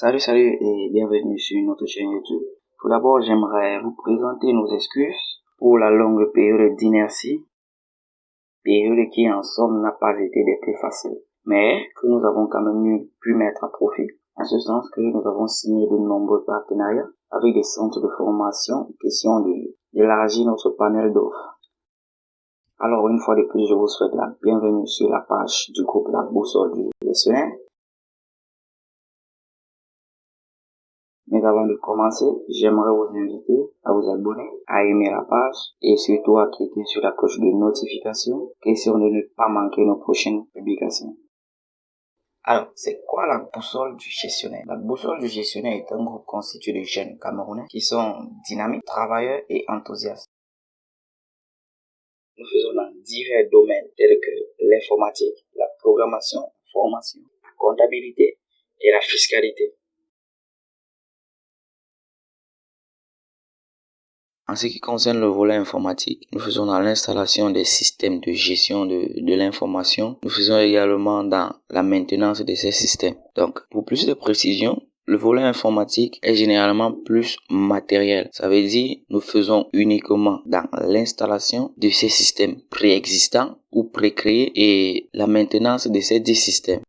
Salut et bienvenue sur notre chaîne YouTube. Tout d'abord, j'aimerais vous présenter nos excuses pour la longue période d'inertie, période qui en somme n'a pas été des plus faciles, mais que nous avons quand même pu mettre à profit, en ce sens que nous avons signé de nombreux partenariats avec des centres de formation, question d'élargir notre panel d'offres. Alors une fois de plus, je vous souhaite la bienvenue sur la page du groupe La Boussole du Gestionnaire. Mais avant de commencer, j'aimerais vous inviter à vous abonner, à aimer la page et surtout à cliquer sur la cloche de notification, question de ne pas manquer nos prochaines publications. Alors, c'est quoi la boussole du gestionnaire? La boussole du gestionnaire est un groupe constitué de jeunes Camerounais qui sont dynamiques, travailleurs et enthousiastes. Nous faisons dans divers domaines tels que l'informatique, la programmation, la formation, la comptabilité et la fiscalité. En ce qui concerne le volet informatique, nous faisons dans l'installation des systèmes de gestion de l'information. Nous faisons également dans la maintenance de ces systèmes. Donc, pour plus de précision, le volet informatique est généralement plus matériel. Ça veut dire nous faisons uniquement dans l'installation de ces systèmes préexistants ou précréés et la maintenance de ces 10 systèmes.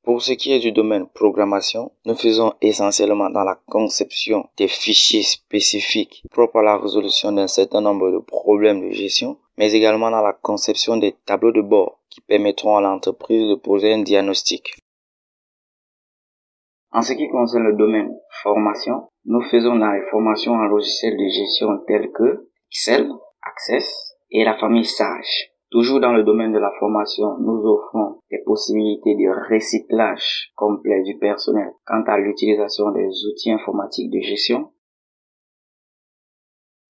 Pour ce qui est du domaine programmation, nous faisons essentiellement dans la conception des fichiers spécifiques propres à la résolution d'un certain nombre de problèmes de gestion, mais également dans la conception des tableaux de bord qui permettront à l'entreprise de poser un diagnostic. En ce qui concerne le domaine formation, nous faisons dans les formations en logiciels de gestion tels que Excel, Access et la famille Sage. Toujours dans le domaine de la formation, nous offrons des possibilités de recyclage complet du personnel quant à l'utilisation des outils informatiques de gestion.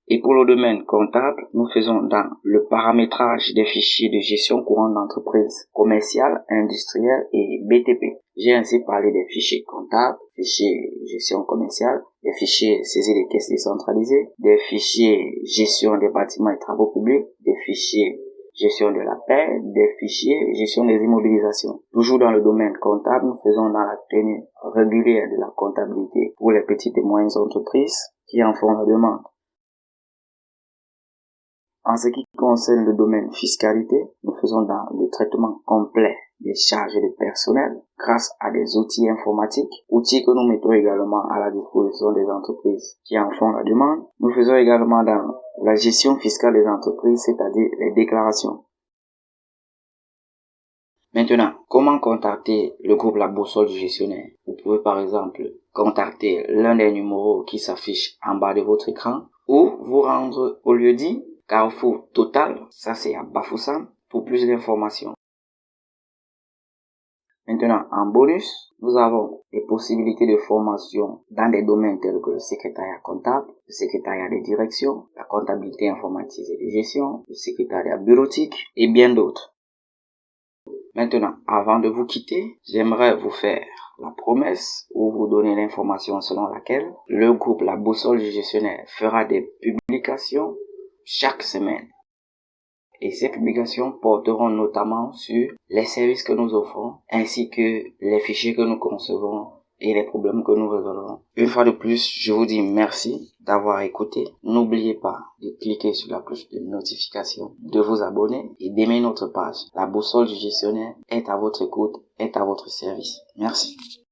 Et pour le domaine comptable, nous faisons dans le paramétrage des fichiers de gestion courante d'entreprise, commerciale, industrielle et BTP. J'ai ainsi parlé des fichiers comptables, fichiers gestion commerciale, des fichiers saisie des caisses décentralisées, des fichiers gestion des bâtiments et travaux publics, des fichiers gestion de la paie, des fichiers gestion des immobilisations. Toujours dans le domaine comptable, nous faisons dans la tenue régulière de la comptabilité pour les petites et moyennes entreprises qui en font la demande. En ce qui concerne le domaine fiscalité, nous faisons dans le traitement complet des charges de personnel grâce à des outils informatiques, outils que nous mettons également à la disposition des entreprises qui en font la demande. Nous faisons également dans la gestion fiscale des entreprises, c'est-à-dire les déclarations. Maintenant, comment contacter le groupe La Boussole du Gestionnaire? Vous pouvez par exemple contacter l'un des numéros qui s'affiche en bas de votre écran ou vous rendre au lieu-dit Carrefour Total, ça c'est à Bafoussam, pour plus d'informations. Maintenant, en bonus, nous avons des possibilités de formation dans des domaines tels que le secrétariat comptable, le secrétariat de direction, la comptabilité informatisée de gestion, le secrétariat bureautique et bien d'autres. Maintenant, avant de vous quitter, j'aimerais vous faire la promesse ou vous donner l'information selon laquelle le groupe La Boussole du Gestionnaire fera des publications chaque semaine. Et ces publications porteront notamment sur les services que nous offrons, ainsi que les fichiers que nous concevons et les problèmes que nous résolvons. Une fois de plus, je vous dis merci d'avoir écouté. N'oubliez pas de cliquer sur la cloche de notification, de vous abonner et d'aimer notre page. La Boussole du Gestionnaire est à votre écoute, est à votre service. Merci.